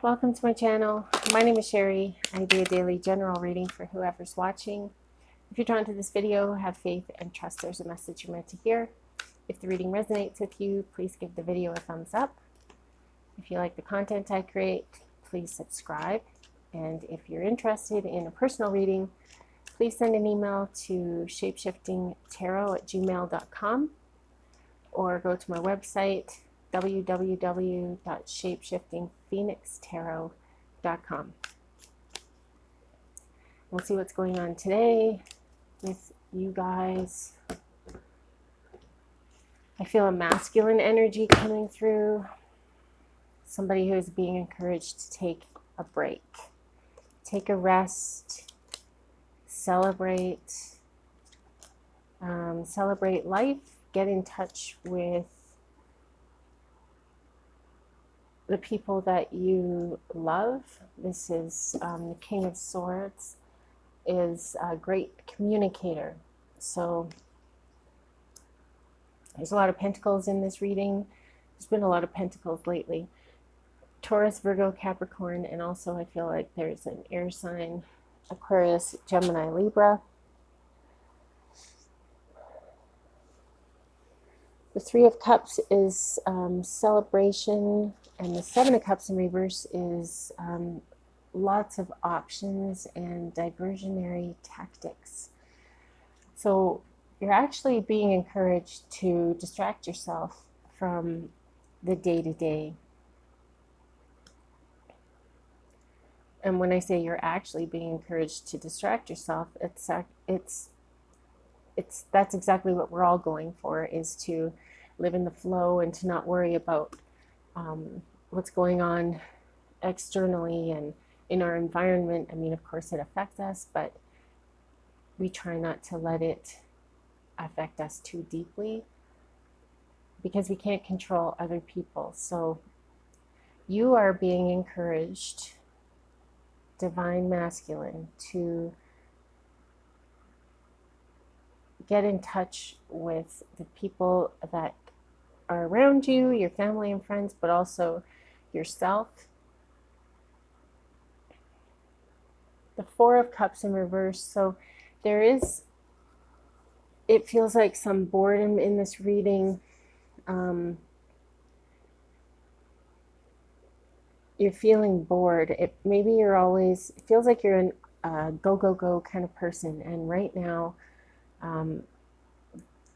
Welcome to my channel. My name is Sherry. I do a daily general reading for whoever's watching. If you're drawn to this video, have faith and trust there's a message you're meant to hear. If the reading resonates with you, please give the video a thumbs up. If you like the content I create, please subscribe. And if you're interested in a personal reading, please send an email to shapeshiftingtarot@gmail.com or go to my website www.shapeshiftingphoenixtarot.com. We'll see what's going on today with you guys. I feel a masculine energy coming through. Somebody who is being encouraged to take a break, take a rest, celebrate life, get in touch with the people that you love. This is the King of Swords, is a great communicator. So there's a lot of pentacles in this reading. There's been a lot of pentacles lately. Taurus, Virgo, Capricorn, and also I feel like there's an air sign, Aquarius, Gemini, Libra. The Three of Cups is celebration, and the Seven of Cups in reverse is lots of options and diversionary tactics. So you're actually being encouraged to distract yourself from the day-to-day. And when I say you're actually being encouraged to distract yourself, that's exactly what we're all going for, is to live in the flow and to not worry about what's going on externally and in our environment. I mean, of course it affects us, but we try not to let it affect us too deeply because we can't control other people. So you are being encouraged, Divine Masculine, to get in touch with the people that are around you, your family and friends, but also yourself. The Four of Cups in reverse. So it feels like some boredom in this reading. You're feeling bored. It feels like you're in a go, go, go kind of person. And right now, the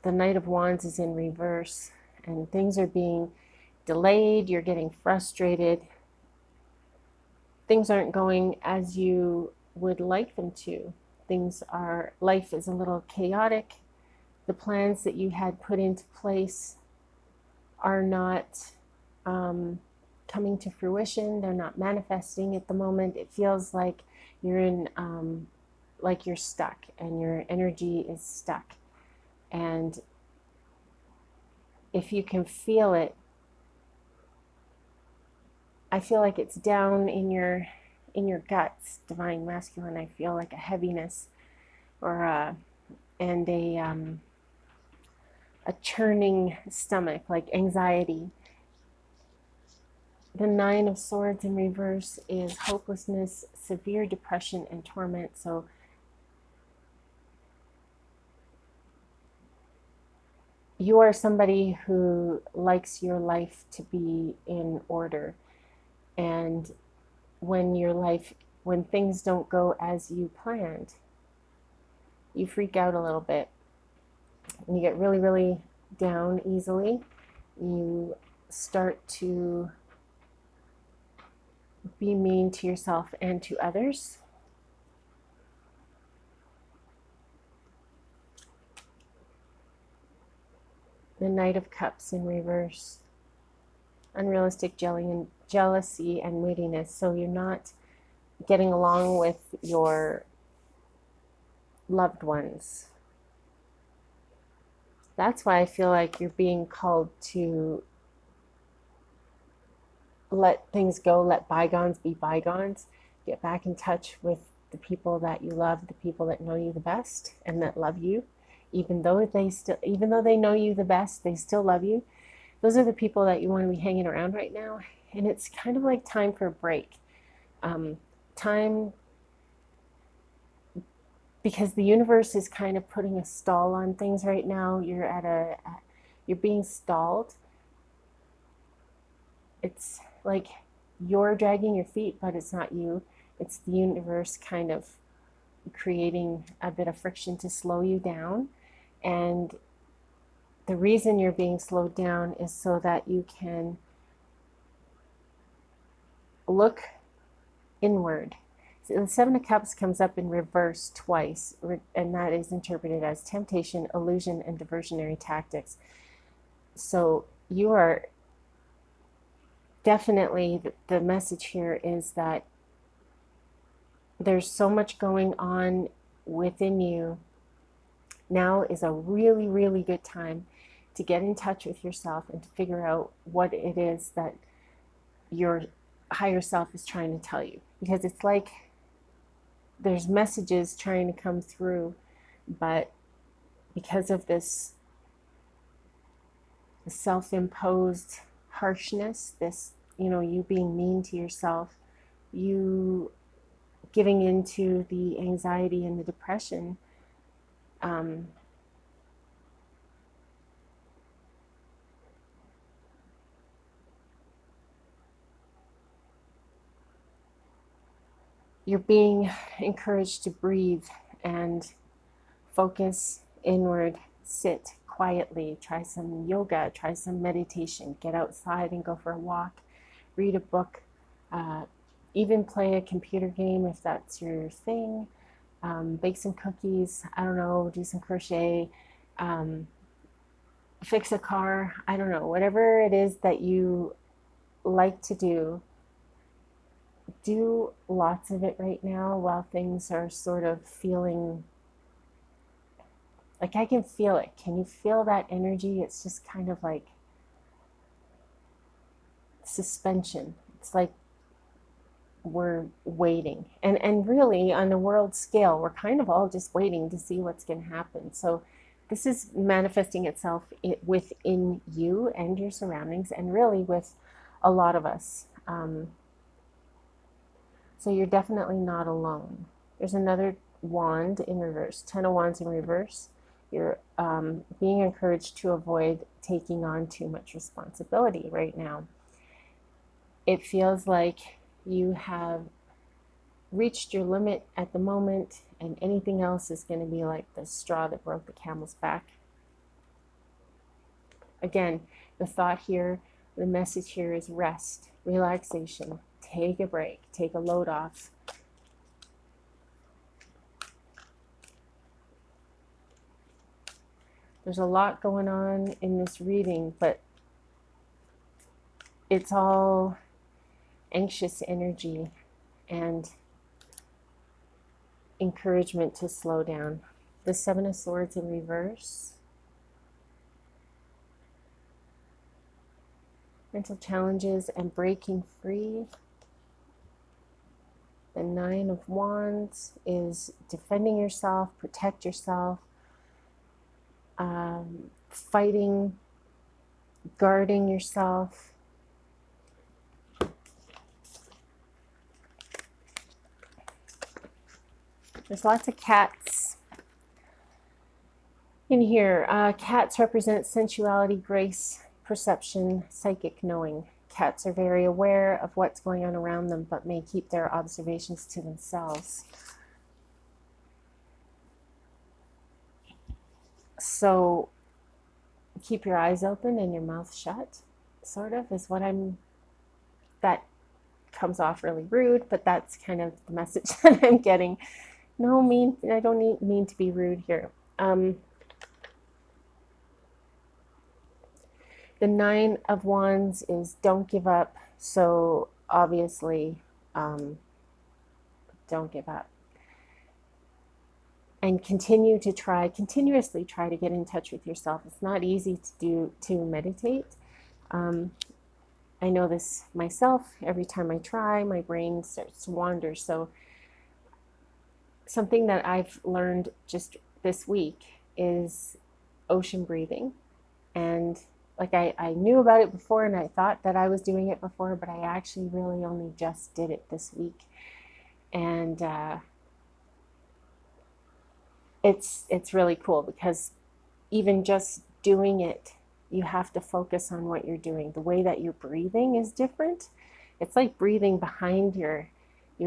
Knight of Wands is in reverse and things are being delayed. You're getting frustrated. Things aren't going as you would like them to. Life is a little chaotic. The plans that you had put into place are not coming to fruition. They're not manifesting at the moment. It feels like you're in like you're stuck and your energy is stuck. And if you can feel it, I feel like it's down in your guts, Divine Masculine. I feel like a heaviness or a churning stomach, like anxiety. The Nine of Swords in reverse is hopelessness, severe depression, and torment. So you are somebody who likes your life to be in order. And when things don't go as you planned, you freak out a little bit. And you get really, really down easily. You start to be mean to yourself and to others. The Knight of Cups in reverse. Unrealistic jealousy and moodiness. So you're not getting along with your loved ones. That's why I feel like you're being called to let things go, let bygones be bygones, get back in touch with the people that you love, the people that know you the best and that love you. Even though they know you the best, they still love you. those are the people that you want to be hanging around right now. And it's kind of like time for a break. Time, because the universe is kind of putting a stall on things right now. You're being stalled. It's like you're dragging your feet, but it's not you. It's the universe kind of creating a bit of friction to slow you down. And the reason you're being slowed down is so that you can look inward. So the Seven of Cups comes up in reverse twice, and that is interpreted as temptation, illusion, and diversionary tactics. So you are definitely, the message here is that there's so much going on within you. Now is a really, really good time to get in touch with yourself and to figure out what it is that your higher self is trying to tell you. Because it's like there's messages trying to come through, but because of this self-imposed harshness, this, you being mean to yourself, you giving into the anxiety and the depression, you're being encouraged to breathe and focus inward, sit quietly, try some yoga, try some meditation, get outside and go for a walk, read a book, even play a computer game if that's your thing, bake some cookies, I don't know, do some crochet, fix a car, I don't know, whatever it is that you like to do lots of it right now while things are sort of feeling like, I can feel it. Can you feel that energy? It's just kind of like suspension. It's like we're waiting. And really, on the world scale, we're kind of all just waiting to see what's going to happen. So this is manifesting itself within you and your surroundings, and really with a lot of us. So you're definitely not alone. There's another wand in reverse, 10 of Wands in reverse. You're being encouraged to avoid taking on too much responsibility right now. It feels like you have reached your limit at the moment, and anything else is going to be like the straw that broke the camel's back. Again, the thought here, the message here is rest, relaxation, take a break, take a load off. There's a lot going on in this reading, but it's all anxious energy and encouragement to slow down. The Seven of Swords in reverse. Mental challenges and breaking free. The Nine of Wands is defending yourself, protect yourself, fighting, guarding yourself. There's lots of cats in here. Cats represent sensuality, grace, perception, psychic knowing. Cats are very aware of what's going on around them, but may keep their observations to themselves. So keep your eyes open and your mouth shut, sort of, is what that comes off really rude, but that's kind of the message that I'm getting. No, I don't mean to be rude here. The Nine of Wands is don't give up. So obviously, don't give up. And continuously try to get in touch with yourself. It's not easy to meditate. I know this myself. Every time I try, my brain starts to wander. So something that I've learned just this week is ocean breathing and like I knew about it before and I thought that I was doing it before, but I actually really only just did it this week. And it's really cool because even just doing it, you have to focus on what you're doing. The way that you're breathing is different. It's like breathing behind your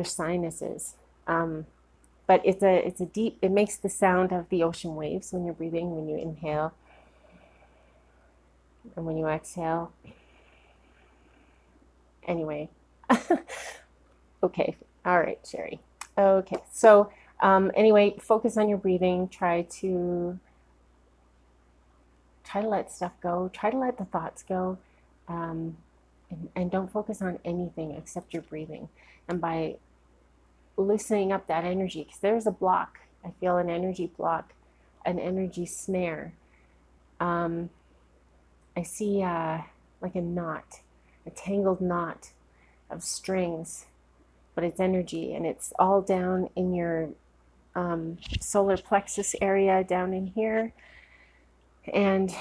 sinuses. But it's a deep, it makes the sound of the ocean waves when you're breathing, when you inhale and when you exhale. Anyway, okay, all right, Sherry. Okay, so anyway, focus on your breathing. Try to let stuff go. Try to let the thoughts go, and don't focus on anything except your breathing. And by loosening up that energy, because there's a block. I feel an energy block, an energy snare. I see like a knot, a tangled knot of strings, but it's energy, and it's all down in your solar plexus area down in here. And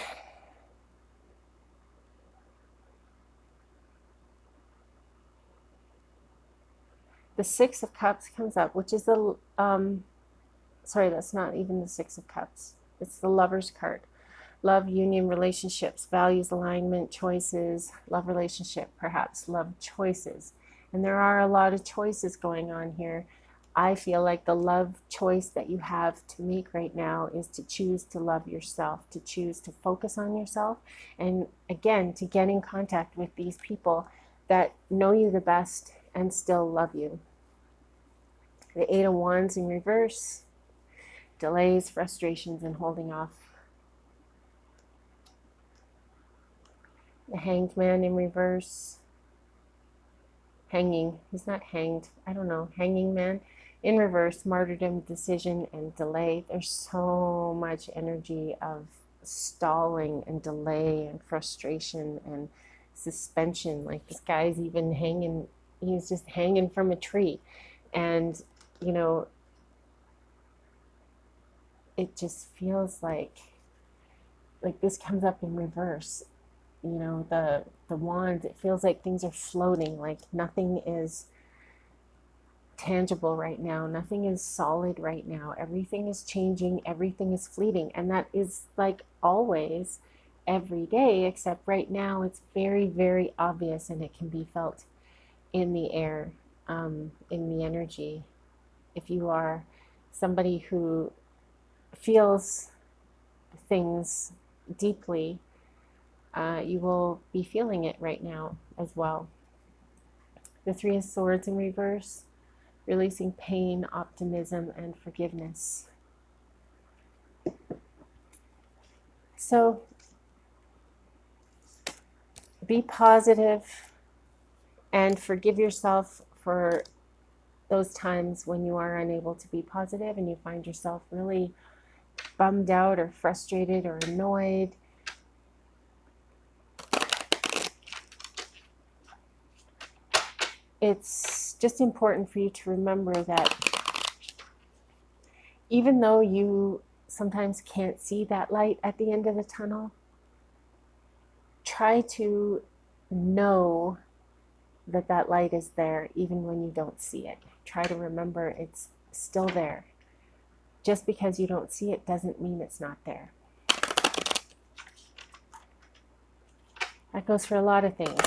the Six of Cups comes up, which is the, sorry, that's not even the Six of Cups. It's the Lover's card. Love, union, relationships, values, alignment, choices, love relationship, perhaps love choices. And there are a lot of choices going on here. I feel like the love choice that you have to make right now is to choose to love yourself, to choose to focus on yourself, and again, to get in contact with these people that know you the best and still love you. The Eight of Wands in reverse, delays, frustrations, and holding off. The Hanged Man in reverse, hanging, he's not hanged, I don't know, hanging man in reverse, martyrdom, decision, and delay. There's so much energy of stalling and delay and frustration and suspension. Like this guy's even hanging, he's just hanging from a tree. And, you know, it just feels like this comes up in reverse. You know, the wands, it feels like things are floating, like nothing is tangible right now, nothing is solid right now, everything is changing, everything is fleeting, and that is like always, every day, except right now it's very, very obvious, and it can be felt in the air, in the energy. If you are somebody who feels things deeply, you will be feeling it right now as well. The Three of Swords in reverse, releasing pain, optimism, and forgiveness. So be positive and forgive yourself for those times when you are unable to be positive and you find yourself really bummed out or frustrated or annoyed. It's just important for you to remember that even though you sometimes can't see that light at the end of the tunnel, try to know that that light is there even when you don't see it. Try to remember it's still there. Just because you don't see it doesn't mean it's not there. That goes for a lot of things,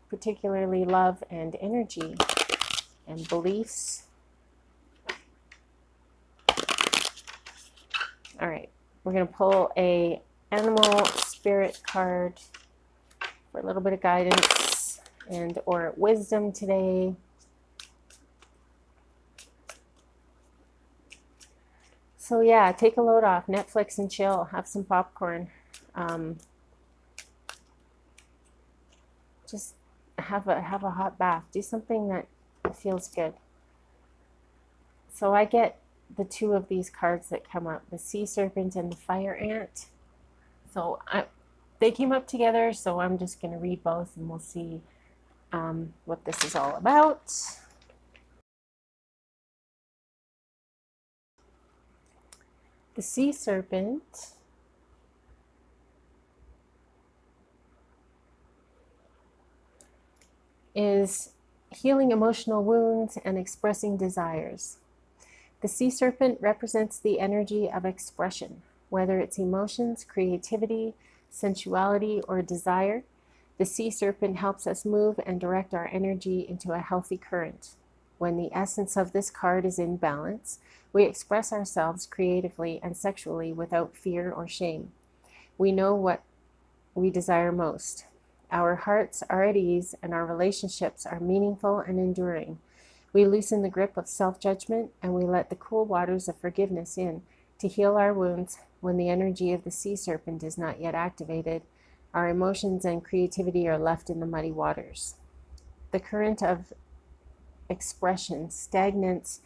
particularly love and energy and beliefs. All right, we're going to pull a animal spirit card for a little bit of guidance and or wisdom today. So yeah, take a load off, Netflix and chill, have some popcorn. Just have a hot bath. Do something that feels good. So I get the two of these cards that come up, the Sea Serpent and the Fire Ant. So they came up together, so I'm just going to read both and we'll see what this is all about. The Sea Serpent is healing emotional wounds and expressing desires. The sea serpent represents the energy of expression, whether it's emotions, creativity, sensuality, or desire. The sea serpent helps us move and direct our energy into a healthy current. When the essence of this card is in balance, we express ourselves creatively and sexually without fear or shame. We know what we desire most. Our hearts are at ease and our relationships are meaningful and enduring. We loosen the grip of self-judgment and we let the cool waters of forgiveness in to heal our wounds. When the energy of the sea serpent is not yet activated, our emotions and creativity are left in the muddy waters. The current of expression stagnates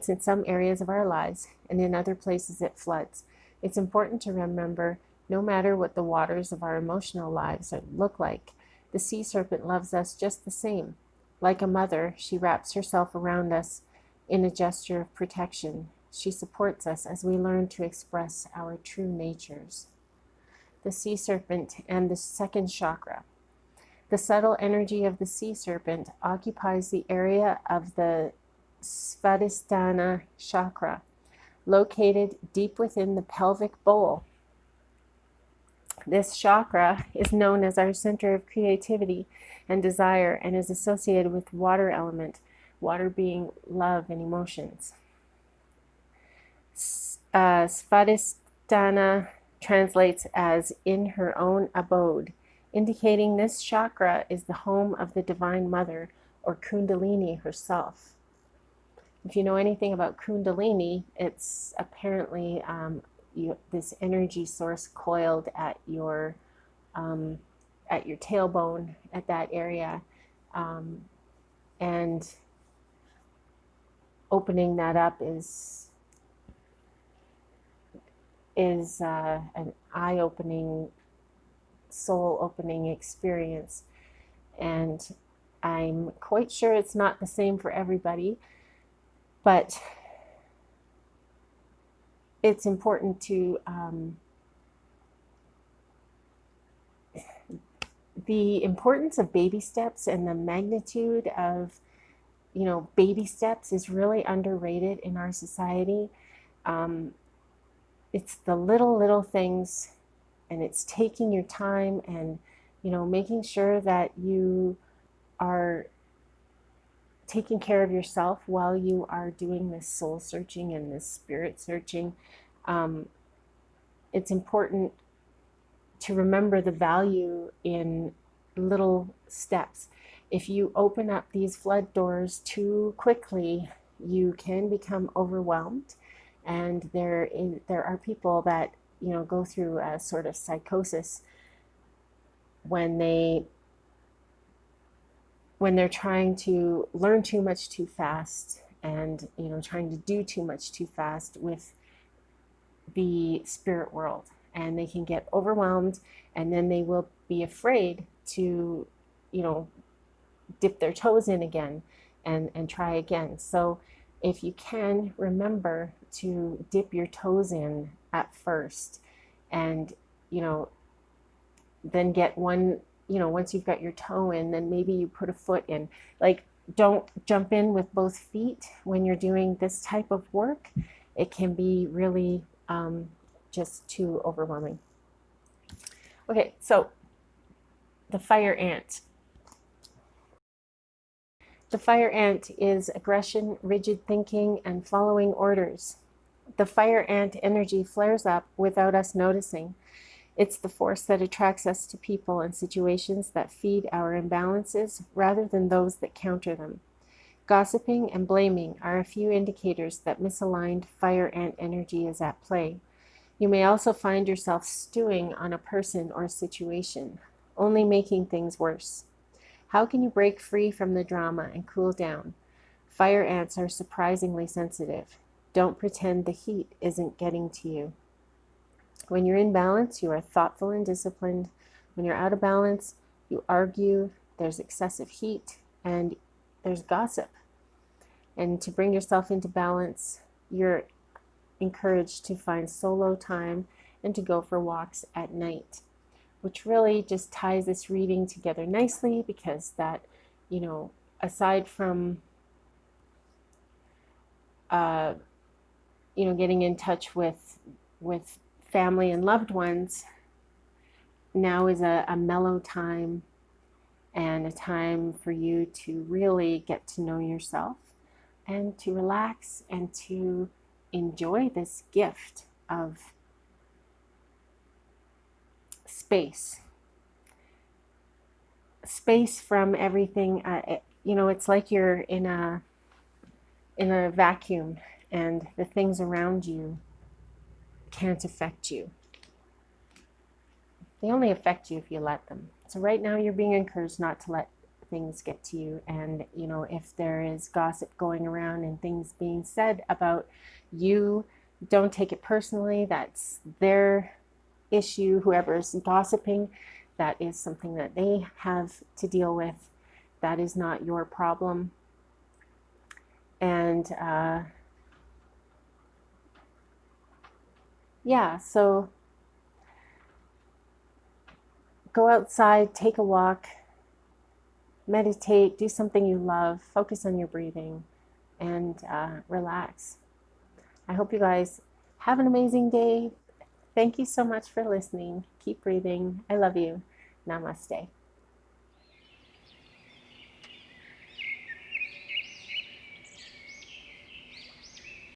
in some areas of our lives, and in other places it floods. It's important to remember, no matter what the waters of our emotional lives look like, the sea serpent loves us just the same. Like a mother, she wraps herself around us in a gesture of protection. She supports us as we learn to express our true natures. The sea serpent and the second chakra. The subtle energy of the sea serpent occupies the area of the Svadhisthana chakra, located deep within the pelvic bowl. This chakra is known as our center of creativity and desire and is associated with water element, water being love and emotions. Svadhisthana translates as in her own abode, indicating this chakra is the home of the Divine Mother, or Kundalini herself. If you know anything about Kundalini, it's apparently this energy source coiled at your tailbone, at that area, and opening that up is an eye-opening, soul-opening experience, and I'm quite sure it's not the same for everybody, but it's important to the importance of baby steps and the magnitude of baby steps is really underrated in our society. It's the little things, and it's taking your time and making sure that you are taking care of yourself while you are doing this soul searching and this spirit searching. It's important to remember the value in little steps. If you open up these flood doors too quickly, you can become overwhelmed, and there are people that go through a sort of psychosis when they're trying to learn too much too fast, and trying to do too much too fast with the spirit world, and they can get overwhelmed, and then they will be afraid to dip their toes in again and try again. So if you can, remember to dip your toes in at first, and then get one, once you've got your toe in, then maybe you put a foot in. Like, don't jump in with both feet when you're doing this type of work. It can be really just too overwhelming. Okay, so the fire ant. The fire ant is aggression, rigid thinking, and following orders. The fire ant energy flares up without us noticing. It's the force that attracts us to people and situations that feed our imbalances rather than those that counter them. Gossiping and blaming are a few indicators that misaligned fire ant energy is at play. You may also find yourself stewing on a person or situation, only making things worse. How can you break free from the drama and cool down? Fire ants are surprisingly sensitive. Don't pretend the heat isn't getting to you. When you're in balance, you are thoughtful and disciplined. When you're out of balance, you argue, there's excessive heat, and there's gossip. And to bring yourself into balance, you're encouraged to find solo time and to go for walks at night. which really just ties this reading together nicely, because that, you know, aside from you know, getting in touch with family and loved ones, now is a mellow time and a time for you to really get to know yourself and to relax and to enjoy this gift of space from everything. You know, it's like you're in a vacuum, and the things around you can't affect you. They only affect you if you let them. So right now you're being encouraged not to let things get to you. And, you know, if there is gossip going around and things being said about you, don't take it personally. That's their issue. Whoever's gossiping, that is something that they have to deal with. That is not your problem. And yeah, so go outside, take a walk, meditate, do something you love, focus on your breathing, and relax. I hope you guys have an amazing day. Thank you so much for listening. Keep breathing. I love you. Namaste.